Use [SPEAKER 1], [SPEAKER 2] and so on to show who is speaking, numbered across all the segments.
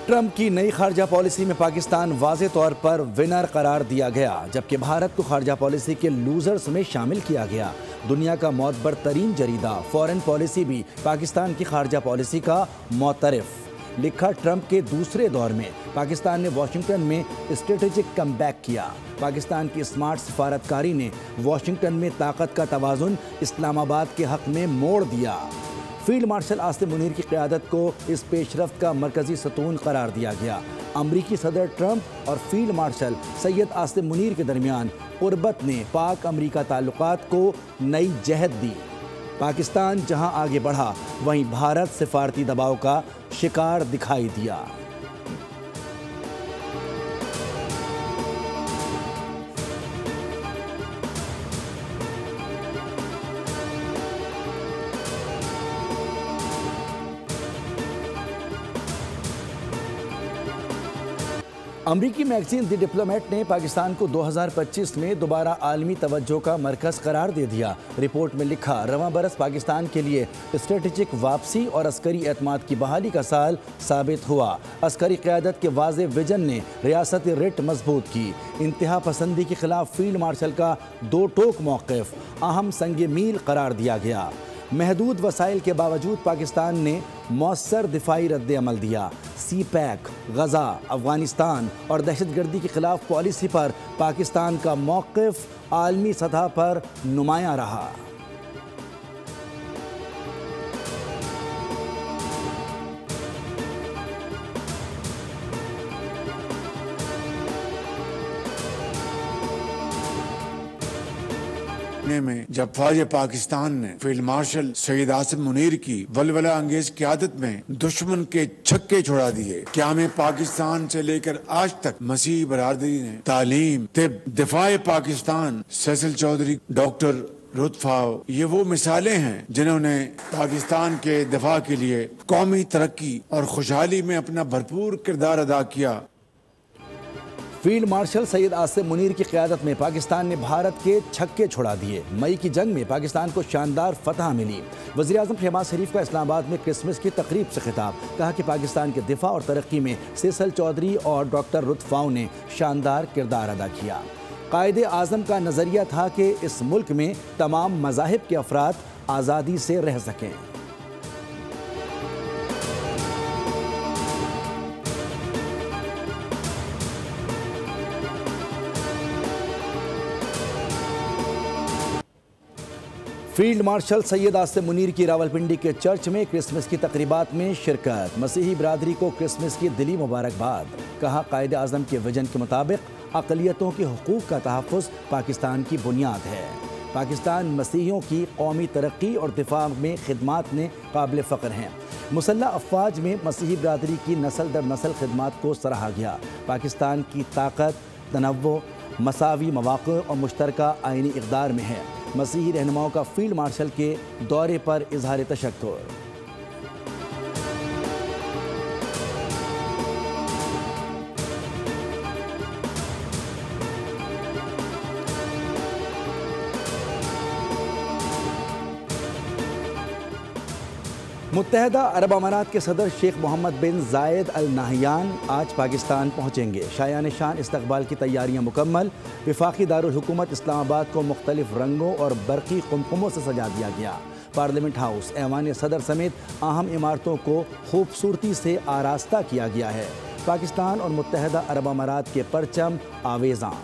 [SPEAKER 1] Trump की नई खारजा policy में पाकिस्तान वाज़े तौर पर विनर करार दिया गया, जबकि भारत को खारजा पॉलिसी के लूजर्स में शामिल किया गया। दुनिया का मोतबर तरीन जरीदा फॉरेन पॉलिसी भी पाकिस्तान की खारजा पॉलिसी का मोतरफ लिखा। ट्रंप के दूसरे दौर में पाकिस्तान ने वाशिंगटन में स्ट्रेटेजिक कमबैक किया। पाकिस्तान की स्मार्ट सफारतकारी ने वाशिंगटन में ताकत का तवाज़ुन इस्लामाबाद के हक में मोड़ दिया। फील्ड मार्शल आसिम मुनीर की क़यादत को इस पेशरफ्त का मरकज़ी सतून करार दिया गया। अमरीकी सदर ट्रंप और फील्ड मार्शल सैयद आसिम मुनीर के दरमियान क़ुर्बत ने पाक अमरीका ताल्लुकात को नई जहत दी। पाकिस्तान जहां आगे बढ़ा, वहीं भारत सिफारती दबाव का शिकार दिखाई दिया। अमरीकी मैगजीन द डिप्लोमेट ने पाकिस्तान को 2025 में दोबारा आलमी तवज्जो का मरकज़ करार दे दिया। रिपोर्ट में लिखा, रवां बरस पाकिस्तान के लिए स्ट्रेटेजिक वापसी और अस्करी एतमाद की बहाली का साल साबित हुआ। अस्करी क़यादत के वाज़े विजन ने रियासत रिट मजबूत की। इंतहा पसंदी के खिलाफ फील्ड मार्शल का दो टोक मौक़िफ़ अहम संग मील करार दिया गया। महदूद वसाइल के बावजूद पाकिस्तान ने मौसर दिफाई रद्द अमल दिया। सी पैक, गजा, अफगानिस्तान और दहशतगर्दी के खिलाफ पॉलिसी पर पाकिस्तान का मौक़िफ़ आलमी सतह पर नुमायां रहा।
[SPEAKER 2] में जब फौज पाकिस्तान ने फील्ड मार्शल सैयद आसिम मुनीर की वलवला अंगेज क़यादत में दुश्मन के छक्के छुड़ा दिए, क़याम पाकिस्तान से लेकर आज तक मसीह बरादरी ने तालीम, तिब, दिफाए पाकिस्तान, सैसल चौधरी, डॉक्टर रुतफाव, ये वो मिसालें हैं जिन्होंने पाकिस्तान के दिफा के लिए कौमी तरक्की और खुशहाली में अपना भरपूर किरदार अदा किया।
[SPEAKER 1] फील्ड मार्शल सैयद आसिम मुनीर की क़यादत में पाकिस्तान ने भारत के छक्के छुड़ा दिए। मई की जंग में पाकिस्तान को शानदार फतह मिली। वज़ीर-ए-आज़म शहबाज शरीफ का इस्लामाबाद में क्रिसमस की तकरीब से खिताब, कहा कि पाकिस्तान के दिफा और तरक्की में सैसल चौधरी और डॉक्टर रुतफाव ने शानदार किरदार अदा किया। कायदे आज़म का नज़रिया था कि इस मुल्क में तमाम मज़ाहिब के अफराद आज़ादी से रह सकें। फील्ड मार्शल सैयद आसिम मुनीर की रावलपिंडी के चर्च में क्रिसमस की तकरीबात में शिरकत। मसीही बरादरी को क्रिसमस की दिली मुबारकबाद। कहा, कायदे आज़म के विजन के मुताबिक अक़लियतों के हुकूक़ का तहफ़्फ़ुज़ पाकिस्तान की बुनियाद है। पाकिस्तान मसीहियों की कौमी तरक्की और दिफा में खिदमात में काबिल फ़ख्र हैं। मुसल्लह अफ़वाज में मसीही बरादरी की नस्ल दर नस्ल खिदमात को सराहा गया। पाकिस्तान की ताकत, तनव्वुर, मसावी मौक़े और मुश्तरका आइनी इक़दार में है। मसीही रहनुमाओं का फील्ड मार्शल के दौरे पर इज़हार तशक्कुर। मुत्तहदा अरब अमारात के सदर शेख मोहम्मद बिन जायद अल नाहयान आज पाकिस्तान पहुँचेंगे। शायान शान इस्तकबाल की तैयारियाँ मुकम्मल। वफाकी दारुल हुकूमत इस्लामाबाद को मुख्तलिफ रंगों और बरक़ी कुमकुमों से सजा दिया गया। पार्लियामेंट हाउस, ऐवान सदर समेत अहम इमारतों को खूबसूरती से आरास्ता किया गया है। पाकिस्तान और मुत्तहदा अरब अमारात के परचम आवेज़ां।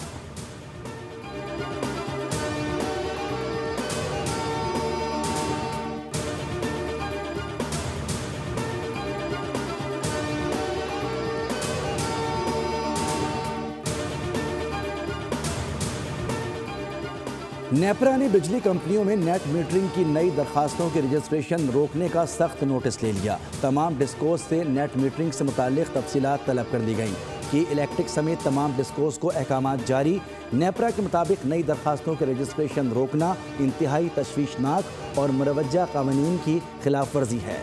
[SPEAKER 1] नेपरा ने बिजली कंपनियों में नेट मीटरिंग की नई दरखास्तों के रजिस्ट्रेशन रोकने का सख्त नोटिस ले लिया। तमाम डिस्कोस से नेट मीटरिंग से मुताल्लिक़ तफसीलात तलब कर दी गई कि इलेक्ट्रिक समेत तमाम डिस्कोस को अहकामात जारी। नेपरा के मुताबिक नई दरखास्तों के रजिस्ट्रेशन रोकना इंतहाई तशवीशनाक और मुरवज्जा कानून की खिलाफ वर्जी है।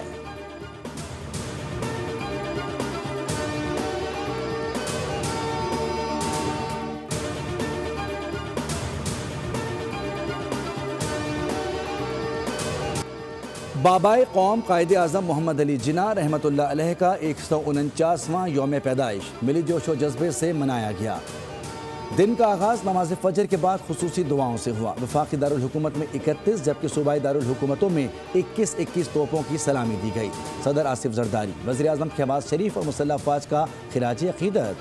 [SPEAKER 1] बाबाए कौम कायदे आज़म मोहम्मद अली जिन्ना रहमतुल्लाह अलैह का 149वां यौम पैदाइश मिली जोशो जज्बे से मनाया गया। दिन का आगाज़ नमाज फजर के बाद खुसूसी दुआओं से हुआ। वफाकी दारुल हुकूमत में 31 जबकि सूबाई दारुल हुकूमतों में 21 तोपों की सलामी दी गई। सदर आसिफ जरदारी, वज़ीर आज़म शहबाज शरीफ और मुसल्लह अफ़वाज का खिराज अक़ीदत।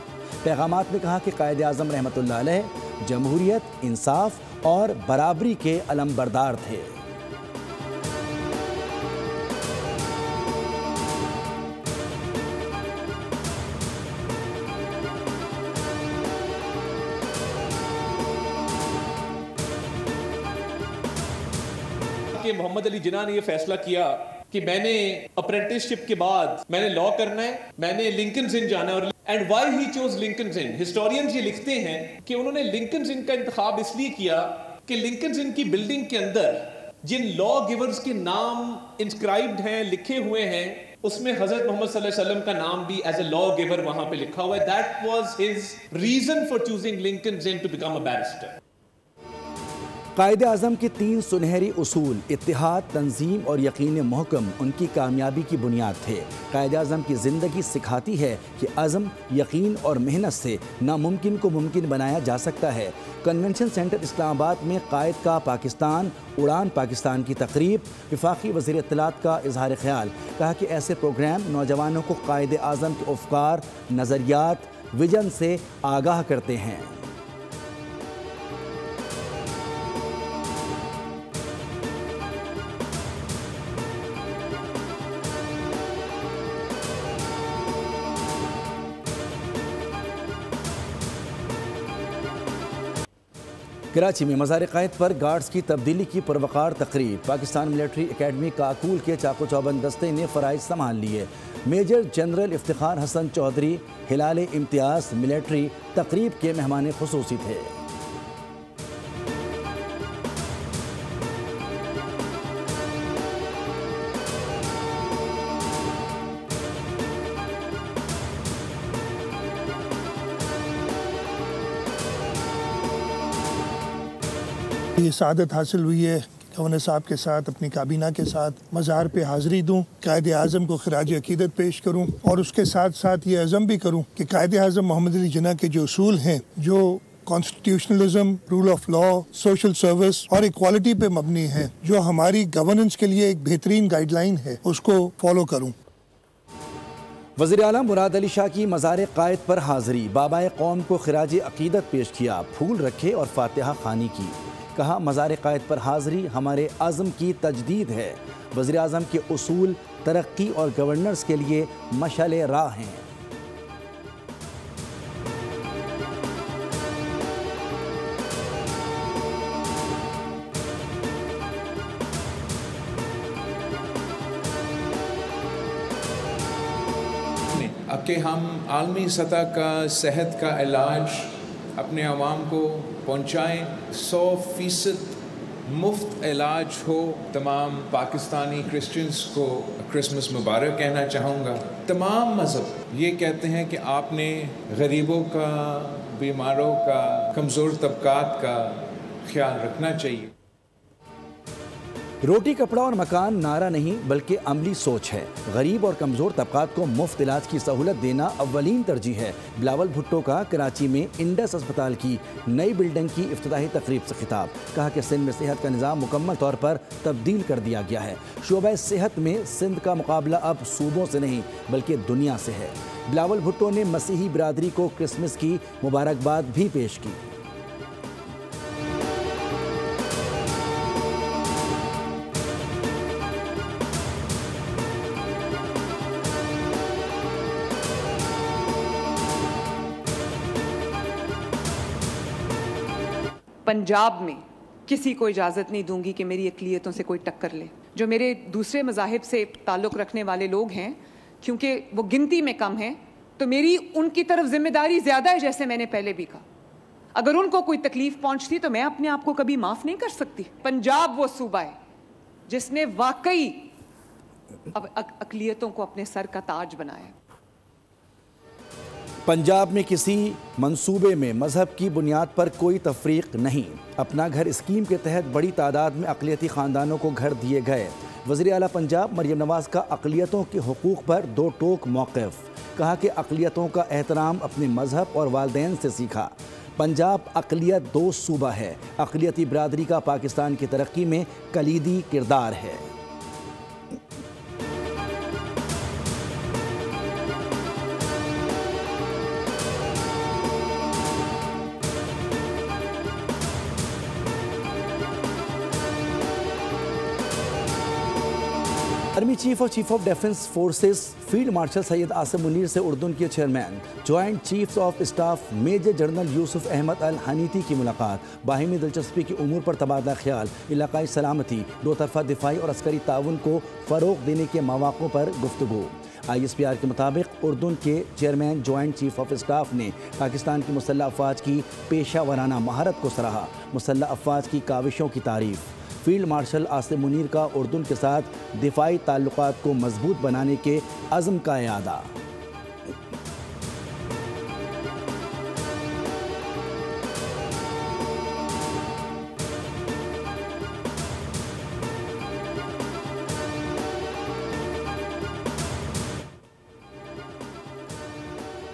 [SPEAKER 1] पैगामात में कहा कि कायदे आज़म रहमतुल्लाह अलैह जमहूरियत, इंसाफ और बराबरी के अलमबरदार थे।
[SPEAKER 3] मोहम्मद अली जिन्ना ने यह फैसला किया कि मैंने अप्रेंटिसशिप के बाद मैंने लॉ करना है, मैंने लिंकन्स इन जाना है। और and why he chose Lincoln's in, historians ये लिखते हैं कि उन्होंने लिंकन्स इन का इंतखाब इसलिए किया कि लिंकन्स इन की बिल्डिंग के अंदर जिन लॉ गिवर्स के नाम इंस्क्राइब्ड हैं, लिखे हुए हैं, उसमें हजरत मोहम्मद सल्लल्लाहु अलैहि वसल्लम का नाम भी एज ए लॉ गिवर वहां पे लिखा हुआ है। That was his reason for choosing Lincoln's inn to become a barrister.
[SPEAKER 1] Quaid-e Azam के 3 सुनहरी उसूल इत्तिहाद, तंजीम और यकीन महकम उनकी कामयाबी की बुनियाद थे। कायदे आज़म की ज़िंदगी सिखाती है कि अज़म, यकीन और मेहनत से नामुमकिन को मुमकिन बनाया जा सकता है। कन्वेंशन सेंटर इस्लामाबाद में कायद का पाकिस्तान, उड़ान पाकिस्तान की तकरीब। वफाकी वज़ीर इत्तलात का इजहार ख्याल, कहा कि ऐसे प्रोग्राम नौजवानों को कायदे आज़म के अफ़कार, नज़रियात, विजन से आगाह करते हैं। कराची में मज़ार क़ायद पर गार्ड्स की तब्दीली की पुरवकार तकरीब। पाकिस्तान मिलिट्री अकेडमी काकूल के चाको चौबंद दस्ते ने फ़राइज़ संभाल लिए। मेजर जनरल इफ्तिखार हसन चौधरी हिलाल इम्तियाज़ मिलिट्री तकरीब के मेहमान खुसूसी थे।
[SPEAKER 4] ये सआदत हासिल हुई है कि गवर्नर साहब के साथ अपनी काबीना के साथ मज़ार पे हाज़िरी दूँ, कायदे आज़म को खिराज अक़ीदत पेश करूँ और उसके साथ साथ ये अज़म भी करूँ कि कायदे आज़म मोहम्मद अली जिन्ना के जो उसूल हैं, जो constitutionalism, rule of law, social service और इक्वालिटी पे मबनी है, जो हमारी गवर्नेंस के लिए एक बेहतरीन गाइडलाइन है, उसको फॉलो करूँ।
[SPEAKER 1] वज़ीर आला मुराद अली शाह की मज़ार क़ायद पर हाज़िरी। बाबाए कौम को खिराज अक़ीदत पेश किया, फूल रखे और फातिहा खानी की। कहा, मज़ार क़ायद पर हाज़िरी हमारे अज़्म की तजदीद है। वज़ीर आज़म के उसूल तरक्की और गवर्नेंस के लिए मशाले राह हैं।
[SPEAKER 5] अब कि हम आलमी सतह का सेहत का इलाज अपने आवाम को पहुँचाएँ, 100% मुफ्त इलाज हो। तमाम पाकिस्तानी क्रिश्चियंस को क्रिसमस मुबारक कहना चाहूँगा। तमाम मज़हब ये कहते हैं कि आपने गरीबों का, बीमारों का, कमज़ोर तबकात का ख्याल रखना चाहिए।
[SPEAKER 1] रोटी, कपड़ा और मकान नारा नहीं बल्कि अमली सोच है। गरीब और कमज़ोर तबकात को मुफ्त इलाज की सहूलत देना अव्वलीन तरजीह है। बिलावल भुट्टो का कराची में इंडस अस्पताल की नई बिल्डिंग की इफ्तिताही तकरीब से खिताब। कहा कि सिंध में सेहत का निज़ाम मुकम्मल तौर पर तब्दील कर दिया गया है। शोबा सेहत में सिंध का मुकाबला अब सूबों से नहीं बल्कि दुनिया से है। बिलावल भुट्टो ने मसीही बिरादरी को क्रिसमस की मुबारकबाद भी पेश की।
[SPEAKER 6] पंजाब में किसी को इजाज़त नहीं दूंगी कि मेरी अक़लियतों से कोई टक्कर ले। जो मेरे दूसरे मज़ाहिब से ताल्लुक़ रखने वाले लोग हैं, क्योंकि वो गिनती में कम हैं, तो मेरी उनकी तरफ जिम्मेदारी ज़्यादा है। जैसे मैंने पहले भी कहा, अगर उनको कोई तकलीफ़ पहुंचती तो मैं अपने आप को कभी माफ़ नहीं कर सकती। पंजाब वो सूबा है जिसने वाकई अक़लियतों को अपने सर का ताज बनाया।
[SPEAKER 1] पंजाब में किसी मंसूबे में मजहब की बुनियाद पर कोई तफरीक नहीं। अपना घर स्कीम के तहत बड़ी तादाद में अक़लियती ख़ानदानों को घर दिए गए। वज़ीर आला पंजाब मरियम नवाज़ का अक़लियतों के हुकूक़ पर दो टोक मौक़िफ़। कहा कि अक़लियतों का एहतराम अपने मजहब और वालिदैन से सीखा। पंजाब अक़लियत दोस्त सूबा है। अक़लियती बरादरी का पाकिस्तान की तरक्की में कलीदी किरदार है। आर्मी चीफ और chief of defence forces field marshal Syed Asim Munir से उर्दून के chairman joint chiefs of staff major general Yousef Ahmed Al Hunaiti की मुलाकात। बाहिमी दिलचस्पी के उमूर पर तबादला ख्याल, इलाकाई सलामती, दो तरफा दिफाई और अस्करी ताउन को फ़रोग़ देने के मौक़ों पर गुफ्तगू। ISPR के मुताबिक उर्दून के chairman joint chief of staff ने पाकिस्तान की मुसल्लह अफ़वाज की पेशा वराना महारत को सराहा। मुसल्लह अफ़वाज की काविशों की तारीफ़। फील्ड मार्शल आसिम मुनीर का उर्दून के साथ दिफाई ताल्लुकात को मजबूत बनाने के अज़्म का इयादा।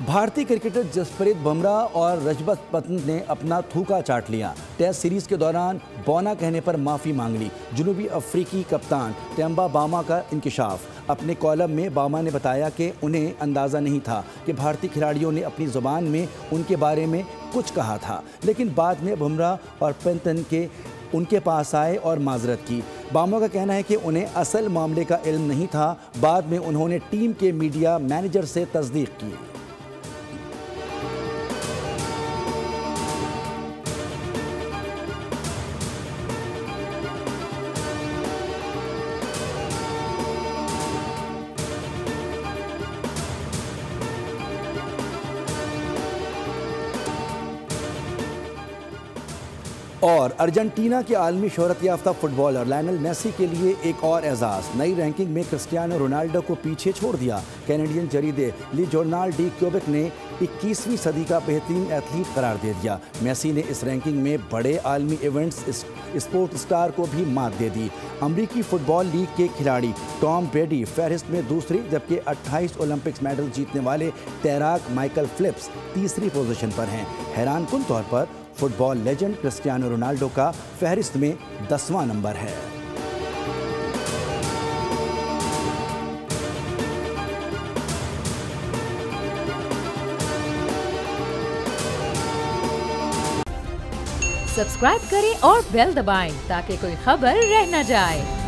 [SPEAKER 1] भारतीय क्रिकेटर जसप्रीत बुमराह और रजत पतन ने अपना थूका चाट लिया। टेस्ट सीरीज के दौरान बौना कहने पर माफ़ी मांग ली। जनूबी अफ्रीकी कप्तान टेम्बा बामा का इंकिशाफ। अपने कॉलम में बामा ने बताया कि उन्हें अंदाज़ा नहीं था कि भारतीय खिलाड़ियों ने अपनी ज़ुबान में उनके बारे में कुछ कहा था, लेकिन बाद में बुमराह और पतन के उनके पास आए और माजरत की। बामा का कहना है कि उन्हें असल मामले का इल्म नहीं था। बाद में उन्होंने टीम के मीडिया मैनेजर से तस्दीक की। और अर्जेंटीना के आलमी शोहरत याफ्ता फुटबॉलर लायनल मेसी के लिए एक और एजाज़। नई रैंकिंग में क्रिस्टियानो रोनाल्डो को पीछे छोड़ दिया। कैनेडियन जरीदे ली जोर्नाल डी क्यूबेक ने 21वीं सदी का बेहतरीन एथलीट करार दे दिया। मेसी ने इस रैंकिंग में बड़े आलमी इवेंट्स स्पोर्ट स्टार को भी मात दे दी। अमरीकी फ़ुटबॉल लीग के खिलाड़ी टॉम ब्रेडी फहरिस्त में दूसरी, जबकि 28 ओलंपिक्स मेडल जीतने वाले तैराक माइकल फिलिप्स तीसरी पोजीशन पर हैं। हैरानकुन तौर पर फुटबॉल लेजेंड क्रिस्टियानो रोनाल्डो का फहरिस्त में 10वां नंबर है।
[SPEAKER 7] सब्सक्राइब करें और बेल दबाएं ताकि कोई खबर रह न जाए।